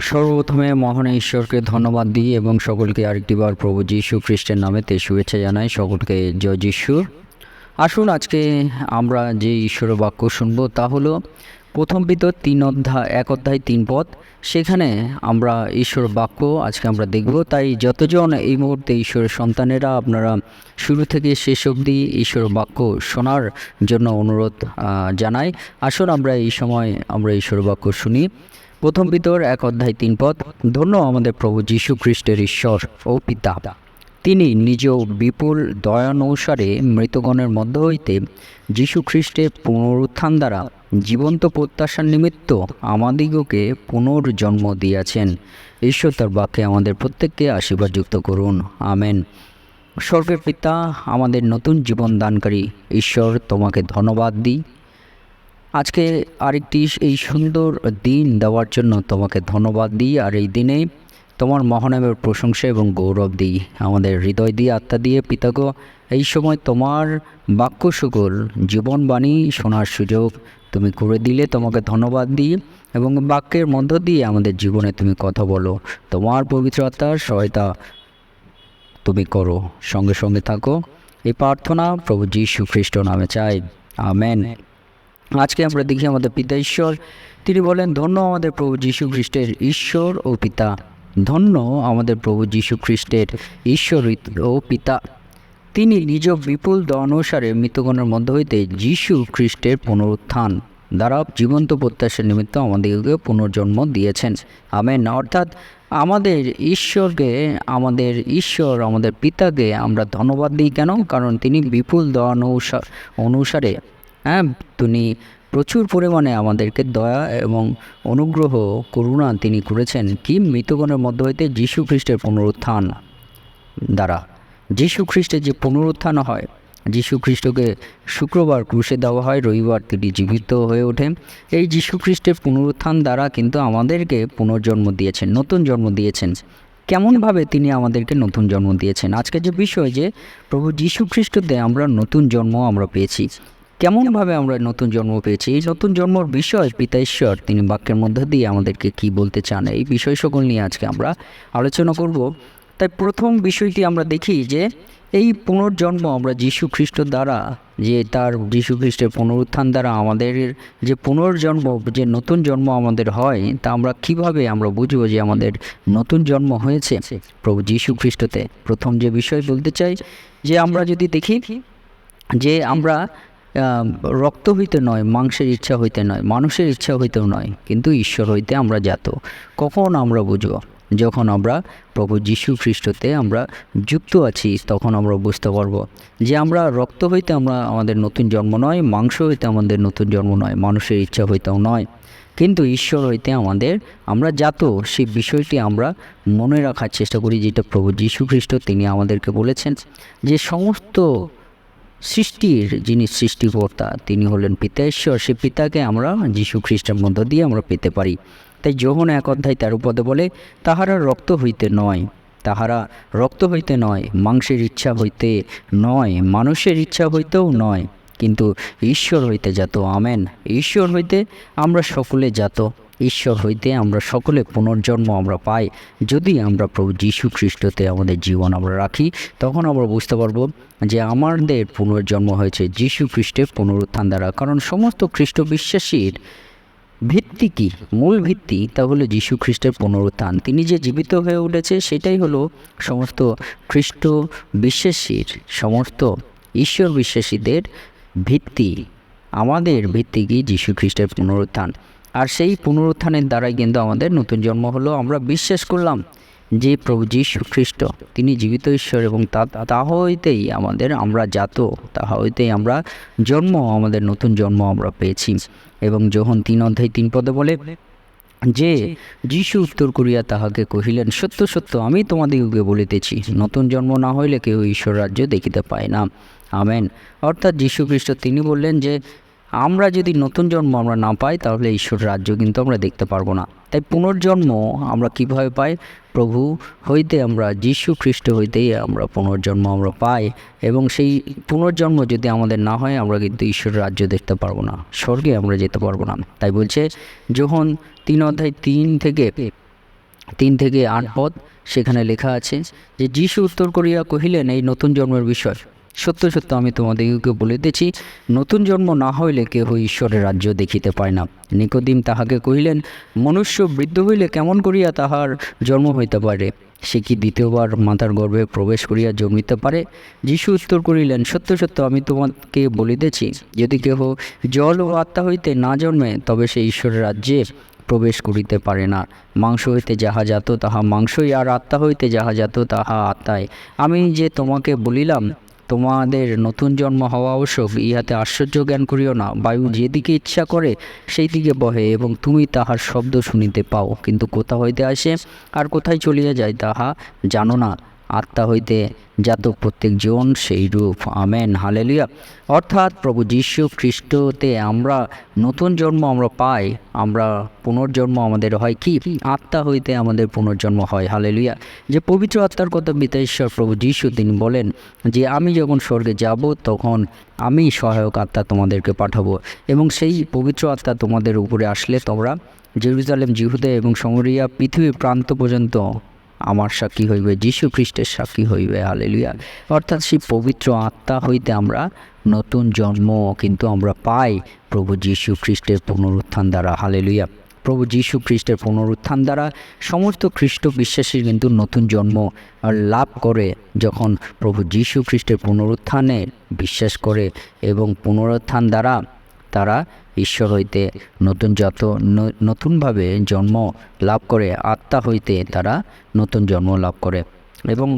সর্বপ্রথমে মহান ঈশ্বরকে ধন্যবাদ দিই এবং সকলকে আরেকটিবার প্রভু যীশু খ্রিস্টের নামেতে শুভেচ্ছা জানাই। সকলকে জয় যীশু। আসুন আজকে আমরা যে ঈশ্বরের বাক্য শুনব তা হলো প্রথম পিতর 1 অধ্যায় 3 পদ। সেখানে আমরা ঈশ্বরের বাক্য আজকে আমরা দেখব। তাই যতজন এই মুহূর্তে ঈশ্বরের সন্তানেরা আপনারা শুরু থেকে শেষ অবধি ঈশ্বরের বাক্য শোনার জন্য অনুরোধ জানাই। আসুন আমরা এই সময় আমরা ঈশ্বরের বাক্য শুনি। প্রথম পিতর 1 অধ্যায় 3 পদ। ধন্য আমাদের প্রভু যীশু খ্রিস্টের ঈশ্বর ও পিতা, তিনি নিজ বিপুল দয়ানুসারে মৃতগণের মধ্য হইতে যীশু খ্রিস্টের পুনরুত্থান দ্বারা জীবন্ত প্রত্যাশার নিমিত্ত আমাদিগকে পুনর্জন্ম দিয়াছেন। ঈশ্বর তার বাক্যে আমাদের প্রত্যেককে আশীর্বাদযুক্ত করুন, আমেন। স্বর্গের পিতা, আমাদের নতুন জীবন দানকারী ঈশ্বর, তোমাকে ধন্যবাদ দিই। আজকে আরেকটি এই সুন্দর দিন দেওয়ার জন্য তোমাকে ধন্যবাদ দিই। আর এই দিনে তোমার মহানামের প্রশংসা এবং গৌরব দিই। আমাদের হৃদয় দিয়ে, আত্মা দিয়ে পিতাগো, এই সময় তোমার বাক্য সকল জীবনবাণী শোনার সুযোগ তুমি করে দিলে তোমাকে ধন্যবাদ দিই। এবং বাক্যের মধ্য দিয়ে আমাদের জীবনে তুমি কথা বলো, তোমার পবিত্র আত্মার সহায়তা তুমি করো, সঙ্গে সঙ্গে থাকো। এই প্রার্থনা প্রভু যীশু খ্রিস্ট নামে চাই, আমেন। আজকে আমরা দেখি আমাদের পিতা ঈশ্বর, তিনি বলেন, ধন্য আমাদের প্রভু যীশু খ্রিস্টের ঈশ্বর ও পিতা। ধন্য আমাদের প্রভু যীশু খ্রিস্টের ঈশ্বর ও পিতা, তিনি নিজ বিপুল দয়ানুসারে মৃতগণের মধ্য হইতে যীশু খ্রিস্টের পুনরুত্থান দ্বারা জীবন্ত প্রত্যাশার নিমিত্ত আমাদেরকে পুনর্জন্ম দিয়েছেন, আমেন। অর্থাৎ আমাদের ঈশ্বরকে, আমাদের ঈশ্বর, আমাদের পিতাকে আমরা ধন্যবাদ দিই। কেন? কারণ তিনি বিপুল অনুসারে তিনি প্রচুর পরিমাণে আমাদেরকে দয়া এবং অনুগ্রহ, করুণা তিনি করেছেন। কি? মৃতগণের মধ্য হইতে যীশু খ্রিস্টের পুনরুত্থান দ্বারা। যীশু খ্রিস্টের যে পুনরুত্থান হয়, যীশু খ্রিস্টকে শুক্রবার ক্রুশে দেওয়া হয়, রবিবার তিনি জীবিত হয়ে ওঠেন। এই যীশু খ্রিস্টের পুনরুত্থান দ্বারা কিন্তু আমাদেরকে পুনর্জন্ম দিয়েছেন, নতুন জন্ম দিয়েছেন। কেমনভাবে তিনি আমাদেরকে নতুন জন্ম দিয়েছেন? আজকে যে বিষয় যে প্রভু যীশু খ্রিস্টতে আমরা নতুন জন্ম আমরা পেয়েছি। কেমনভাবে আমরা নতুন জন্ম পেয়েছি? এই নতুন জন্মর বিষয় পিতা ঈশ্বর তিনি বাক্যের মধ্য দিয়ে আমাদেরকে কি বলতে চান, এই বিষয় সকল নিয়ে আজকে আমরা আলোচনা করব। তাই প্রথম বিষয়টি আমরা দেখি যে এই পুনর্জন্ম আমরা যীশু খ্রিস্ট দ্বারা, যে তার যীশু খ্রিস্টের পুনরুত্থান দ্বারা আমাদের যে পুনর্জন্ম, যে নতুন জন্ম আমাদের হয়, তা আমরা কিভাবে আমরা বুঝবো যে আমাদের নতুন জন্ম হয়েছে প্রভু যীশু খ্রিস্টতে? প্রথম যে বিষয় বলতে চাই যে আমরা যদি দেখি যে আমরা রক্ত হইতে নয়, মাংসের ইচ্ছা হইতে নয়, মানুষের ইচ্ছা হইতেও নয়, কিন্তু ঈশ্বর হইতে আমরা জাত। কখন আমরা বুঝব? যখন আমরা প্রভু যীশু খ্রিস্টতে আমরা যুক্ত আছি, তখন আমরা বুঝতে পারবো যে আমরা রক্ত হইতে আমাদের নতুন জন্ম নয়, মাংস হইতে আমাদের নতুন জন্ম নয়, মানুষের ইচ্ছা হইতেও নয়, কিন্তু ঈশ্বর হইতে আমরা জাত। সেই বিষয়টি আমরা মনে রাখার চেষ্টা করি, যেটা প্রভু যীশু খ্রিস্ট তিনি আমাদেরকে বলেছেন যে সমস্ত সৃষ্টির যিনি সৃষ্টিকর্তা তিনি হলেন পিতা ঈশ্বর। সে পিতাকে আমরা যীশু খ্রিস্টের মধ্য দিয়ে আমরা পেতে পারি। তাই যোহন 1 অধ্যায় 13 বলে, তাহারা রক্ত হইতে নয়, মাংসের ইচ্ছা হইতে নয়, মানুষের ইচ্ছা হইতেও নয়, কিন্তু ঈশ্বর হইতে জাত, আমেন। ঈশ্বর হইতে আমরা সকলে জাত, ঈশ্বর হইতে আমরা সকলে পুনর্জন্ম আমরা পাই। যদি আমরা প্রভু যীশু খ্রিস্টতে আমাদের জীবন আমরা রাখি, তখন আমরা বুঝতে পারবো যে আমাদের পুনর্জন্ম হয়েছে যীশু খ্রিস্টের পুনরুত্থান দ্বারা। কারণ সমস্ত খ্রিস্ট বিশ্বাসীর ভিত্তি কি? মূল ভিত্তি তা হলো যীশু খ্রিস্টের পুনরুত্থান। তিনি যে জীবিত হয়ে উঠেছে, সেটাই হলো সমস্ত খ্রিস্ট বিশ্বাসীর, সমস্ত ঈশ্বর বিশ্বাসীদের ভিত্তি। আমাদের ভিত্তি কি? যীশু খ্রিস্টের পুনরুত্থান। আর সেই পুনরুত্থানের দ্বারাই কিন্তু আমাদের নতুন জন্ম হলো। আমরা বিশ্বাস করলাম যে প্রভু যীশু খ্রিস্ট তিনি জীবিত ঈশ্বর, এবং তা হইতেই আমরা জাত, তাহা হইতেই আমরা জন্ম, আমাদের নতুন জন্ম আমরা পেয়েছি। এবং যোহন 3 অধ্যায় 3 বলে যে যীশু উত্তর করিয়া তাহাকে কহিলেন, সত্য সত্য আমি তোমাদিগকে বলিতেছি, নতুন জন্ম না হইলে কেউ ঈশ্বর রাজ্য দেখিতে পায় না, আমেন। অর্থাৎ যীশু খ্রিস্ট তিনি বললেন যে আমরা যদি নতুন জন্ম আমরা না পাই, তাহলে ঈশ্বর রাজ্য কিন্তু আমরা দেখতে পারবো না। তাই পুনর্জন্ম আমরা কিভাবে পাই? প্রভু হইতে আমরা, যীশু খ্রিস্ট হইতেই আমরা পুনর্জন্ম আমরা পাই। এবং সেই পুনর্জন্ম যদি আমাদের না হয়, আমরা কিন্তু ঈশ্বর রাজ্য দেখতে পারবো না, স্বর্গে আমরা যেতে পারবো না। তাই বলছে যোহন 3 অধ্যায় 3 থেকে 3 থেকে 8 পদ সেখানে লেখা আছে যে যীশু উত্তর করিয়া কহিলেন, এই নতুন জন্মের বিষয় সত্য সত্য আমি তোমাদিগকে বলিতেছি, নতুন জন্ম না হইলে কেহ ঈশ্বরের রাজ্য দেখিতে পায় না। নিকোদিম তাহাকে কহিলেন, মনুষ্য বৃদ্ধ হইলে কেমন করিয়া তাহার জন্ম হইতে পারে? সে কি দ্বিতীয়বার মাতার গর্ভে প্রবেশ করিয়া জন্মিতে পারে? যীশু উত্তর করিলেন, সত্য সত্য আমি তোমাকে বলিতেছি, যদি কেহ জল ও আত্মা হইতে না জন্মে, তবে সে ঈশ্বরের রাজ্যে প্রবেশ করিতে পারে না। মাংস হইতে যাহা জাত তাহা মাংসই, আর আত্মা হইতে যাহা জাত তাহা আত্মাই। আমি যে তোমাকে বলিলাম, তোমাদের নতুন জন্ম হওয়া আবশ্যক, ইহাতে আশ্চর্য জ্ঞান করিও না। বায়ু যেদিকে ইচ্ছা করে সেই দিকে বহে, এবং তুমি তাহার শব্দ শুনিতে পাও, কিন্তু কোথা হইতে আসে আর কোথায় চলিয়া যায় তাহা জানো না। আত্মা হইতে জাত প্রত্যেক জন সেই রূপ। Amen, hallelujah. অর্থাৎ প্রভু যীশু খ্রিস্টতে আমরা নতুন জন্ম আমরা পাই। আমরা পুনর্জন্ম আমাদের হয় কি? আত্মা হইতে আমাদের পুনর্জন্ম হয়। হালেলুয়া। যে পবিত্র আত্মার কথা পিতা ঈশ্বর প্রভু যীশু তিনি বলেন যে আমি যখন স্বর্গে যাব তখন আমি সহায়ক আত্মা তোমাদেরকে পাঠাবো, এবং সেই পবিত্র আত্মা তোমাদের উপরে আসলে তোমরা জেরুজালেম, জিহুদা এবং সামরিয়া পৃথিবীর প্রান্ত পর্যন্ত আমার সাক্ষী হইবে, যীশু খ্রিস্টের সাক্ষী হইবে। হালেলুয়া। অর্থাৎ সেই পবিত্র আত্মা হইতে আমরা নতুন জন্ম কিন্তু আমরা পাই প্রভু যীশু খ্রিস্টের পুনরুত্থান দ্বারা। হালেলুয়া। প্রভু যীশু খ্রিস্টের পুনরুত্থান দ্বারা সমস্ত খ্রিস্ট বিশ্বাসী কিন্তু নতুন জন্ম লাভ করে, যখন প্রভু যীশু খ্রিস্টের পুনরুত্থানে বিশ্বাস করে এবং পুনরুত্থান দ্বারা তারা ঈশ্বর হইতে নতুনভাবে জন্ম লাভ করে, আত্মা হইতে তারা নতুন জন্ম লাভ করে। এবং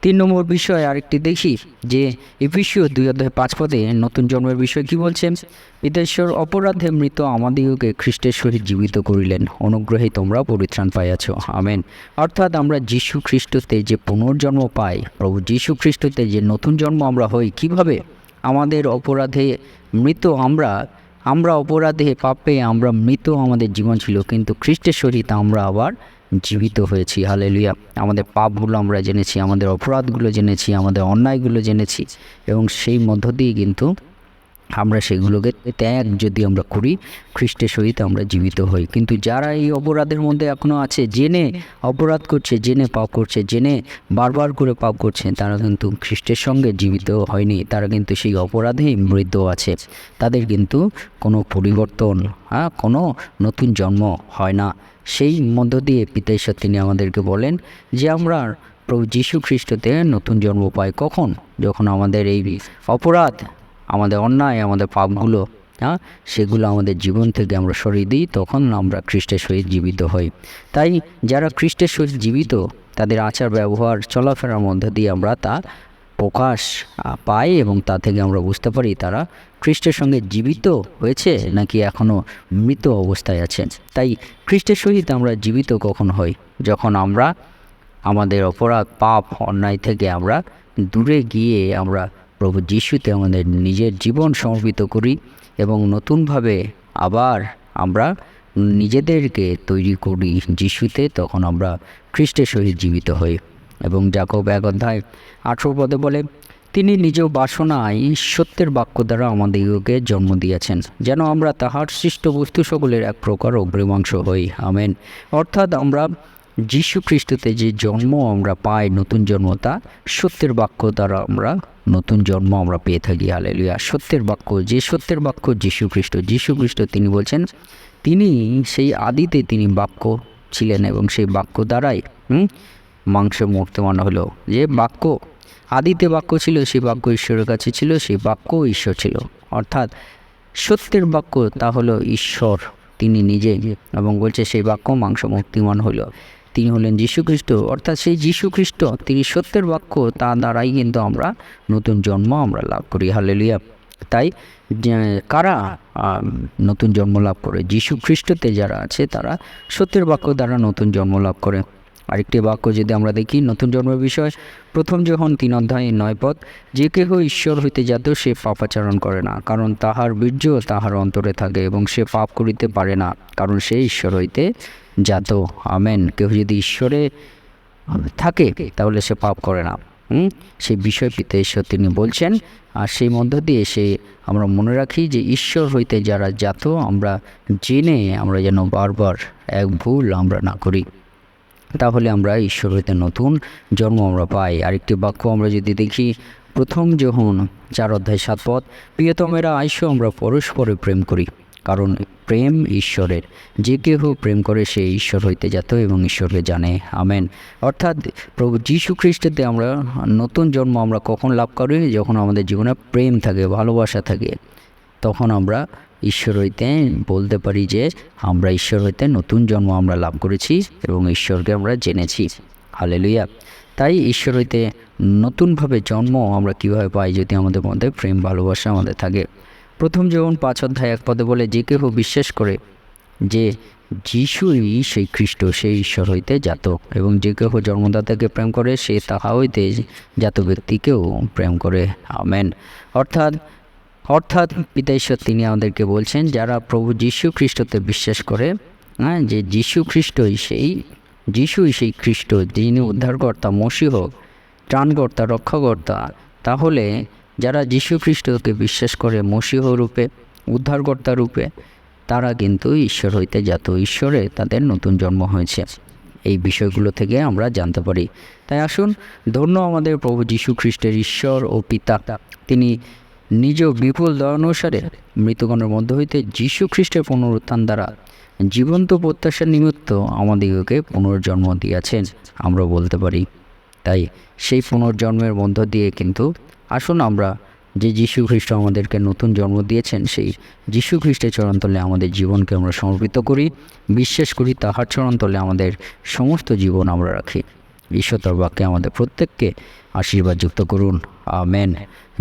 3 নম্বর বিষয় আরেকটি দেখি যে এফেসীয় 2:5 নতুন জন্মের বিষয় কি বলছে? পিতা ঈশ্বর অপরাধে মৃত আমাদিগকে খ্রিস্টের সহিত জীবিত করিলেন, অনুগ্রহে তোমরা পরিত্রাণ পাইয়াছ। আমেন। অর্থাৎ আমরা যীশু খ্রিস্টতে যে পুনর্জন্ম পাই, প্রভু যীশু খ্রিস্টতে যে নতুন জন্ম আমরা হই, কিভাবে? আমাদের অপরাধে মৃত আমরা অপরাধে পাপে আমরা মৃত আমাদের জীবন ছিল, কিন্তু খ্রিস্টের সহিত আমরা আবার জীবিত হয়েছি। হালেলুয়া। আমাদের পাপগুলো আমরা জেনেছি, আমাদের অপরাধগুলো জেনেছি, আমাদের অন্যায়গুলো জেনেছি, এবং সেই মধ্য দিয়ে কিন্তু আমরা সেগুলোকে ত্যাগ যদি আমরা করি, খ্রিস্টের সহিত আমরা জীবিত হই। কিন্তু যারা এই অপরাধের মধ্যে এখনও আছে, জেনে অপরাধ করছে, জেনে পাপ করছে, জেনে বারবার করে পাপ করছে, তারা কিন্তু খ্রিস্টের সঙ্গে জীবিত হয়নি। তারা কিন্তু সেই অপরাধেই মৃত আছে। তাদের কিন্তু কোনো পরিবর্তন, কোনো নতুন জন্ম হয় না। সেই মধ্য দিয়ে পিতা ঈশ্বর তিনি আমাদেরকে বলেন যে আমরা প্রভু যীশু খ্রিস্টতে নতুন জন্ম পাই। কখন? যখন আমাদের এই অপরাধ, আমাদের অন্যায়, আমাদের পাপগুলো সেগুলো আমাদের জীবন থেকে আমরা সরিয়ে দিই, তখন আমরা খ্রিস্টের সহিত জীবিত হই। তাই যারা খ্রিস্টের সহিত জীবিত, তাদের আচার ব্যবহার চলাফেরার মধ্যে দিয়ে আমরা তা প্রকাশ পাই, এবং তা থেকে আমরা বুঝতে পারি তারা খ্রিস্টের সঙ্গে জীবিত হয়েছে নাকি এখনও মৃত অবস্থায় আছে। তাই খ্রিস্টের সহিত আমরা জীবিত কখন হই? যখন আমরা আমাদের অপরাধ, পাপ, অন্যায় থেকে আমরা দূরে গিয়ে আমরা প্রভু যীশুতে আমাদের নিজের জীবন সমর্পিত করি, এবং নতুনভাবে আবার আমরা নিজেদেরকে তৈরি করি যীশুতে, তখন আমরা খ্রিস্টের সহিত জীবিত হই। এবং যাকব 1:18 বলে, তিনি নিজেও বাসনায় সত্যের বাক্য দ্বারা আমাদিগকে জন্ম দিয়েছেন, যেন আমরা তাহার সৃষ্ট বস্তু সকলের এক প্রকার অগ্রিমাংশ হই। আমেন। অর্থাৎ আমরা যীশু খ্রিস্টতে যে জন্ম আমরা পাই, নতুন জন্ম, তা সত্যের বাক্য দ্বারা আমরা নতুন জন্ম আমরা পেয়ে থাকি। হালেলুয়া। সত্যের বাক্য, যে সত্যের বাক্য যীশু খ্রিস্ট তিনি বলছেন, তিনি সেই আদিতে তিনি বাক্য ছিলেন, এবং সেই বাক্য দ্বারাই মাংস মূর্তিমান হলো। যে বাক্য আদিতে বাক্য ছিল, সেই বাক্য ঈশ্বরের কাছে ছিল, সেই বাক্য ঈশ্বর ছিল। অর্থাৎ সত্যের বাক্য তা হলো ঈশ্বর তিনি নিজে, এবং বলছে সেই বাক্য মাংস মূর্তিমান হলো। তিনি হলেন যীশু খ্রিস্ট। অর্থাৎ সেই যীশু খ্রিস্ট তিনি সত্যের বাক্য, তা দ্বারাই কিন্তু আমরা নতুন জন্ম আমরা লাভ করি। হালেলুয়া। তাই কারা নতুন জন্ম লাভ করে? যীশু খ্রিস্টতে যারা আছে তারা সত্যের বাক্য দ্বারা নতুন জন্ম লাভ করে। আরেকটি বাক্য যদি আমরা দেখি নতুন জন্মের বিষয়, 1 যোহন 3:9, যে কেহ ঈশ্বর হইতে জাত সে পাপাচরণ করে না, কারণ তাহার বীর্য তাহার অন্তরে থাকে, এবং সে পাপ করিতে পারে না, কারণ সে ঈশ্বর হইতে জাত। আমেন। কেউ যদি ঈশ্বরে থাকে তাহলে সে পাপ করে না। সেই বিষয় পিতা ঈশ্বর তিনি বলছেন। আর সেই মধ্য দিয়ে আমরা মনে রাখি যে ঈশ্বর হইতে যারা জাত, আমরা জেনে আমরা যেন বারবার এক ভুল আমরা না করি। তাহলে আমরা ঈশ্বর হইতে নতুন জন্ম আমরা পাই। আরেকটি বাক্য আমরা যদি দেখি, প্রথম যোহন 4:7, প্রিয়তমেরা আইসো আমরা পরস্পরে প্রেম করি, কারণ প্রেম ঈশ্বরের। যে কেহ প্রেম করে সে ঈশ্বর হইতে জাত এবং ঈশ্বরকে জানে। আমেন। অর্থাৎ প্রভু যীশু খ্রিস্টতে আমরা নতুন জন্ম আমরা কখন লাভ করি? যখন আমাদের জীবনে প্রেম থাকে, ভালোবাসা থাকে, তখন আমরা ঈশ্বর হইতে বলতে পারি যে আমরা ঈশ্বর হইতে নতুন জন্ম আমরা লাভ করেছি এবং ঈশ্বরকে আমরা জেনেছি। হালেলুয়া। তাই ঈশ্বর হইতে নতুনভাবে জন্ম আমরা কীভাবে পাই? যদি আমাদের মধ্যে প্রেম ভালোবাসা আমাদের থাকে। প্রথম যোহন 5:1 বলে, যে কেহ বিশ্বাস করে যে যিশুই সেই খ্রিস্ট, সেই ঈশ্বর হইতে জাত, এবং যে কেহ জন্মদাতাকে প্রেম করে সে তাহা হইতে জাত ব্যক্তিকেও প্রেম করে। আমেন। অর্থাৎ পিতা ঈশ্বর তিনি আমাদেরকে বলছেন, যারা প্রভু যীশু খ্রিস্টতে বিশ্বাস করে, যে যিশুই সেই খ্রিস্ট, যিনি উদ্ধারকর্তা, মসীহ, ত্রাণকর্তা, রক্ষাকর্তা, তাহলে যারা যীশু খ্রিস্টকে বিশ্বাস করে মসীহ রূপে, উদ্ধারকর্তা রূপে, তারা কিন্তু ঈশ্বর হইতে জাত, ঈশ্বরে তাদের নতুন জন্ম হয়েছে। এই বিষয়গুলো থেকে আমরা জানতে পারি। তাই আসুন, ধন্য আমাদের প্রভু যীশু খ্রিস্টের ঈশ্বর ও পিতা, তিনি নিজ বিপুল দয়ানুসারে মৃতগণের মধ্য হইতে যীশু খ্রিস্টের পুনরুত্থান দ্বারা জীবন্ত প্রত্যাশার নিমিত্ত আমাদিগকে পুনর্জন্ম দিয়েছেন, আমরা বলতে পারি। তাই সেই পুনর্জন্মের মধ্য দিয়ে কিন্তু আসুন আমরা যে যীশু খ্রিস্ট আমাদেরকে নতুন জন্ম দিয়েছেন, সেই যীশু খ্রিস্টের চরণতলে আমাদের জীবনকে আমরা সমর্পিত করি, বিশ্বাস করি, তাহার চরণতলে আমাদের সমস্ত জীবন আমরা রাখি। ঈশ্বর তার বাক্যে আমাদের প্রত্যেককে আশীর্বাদ যুক্ত করুন। আমেন।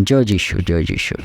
জয় যীশু, জয় যীশু।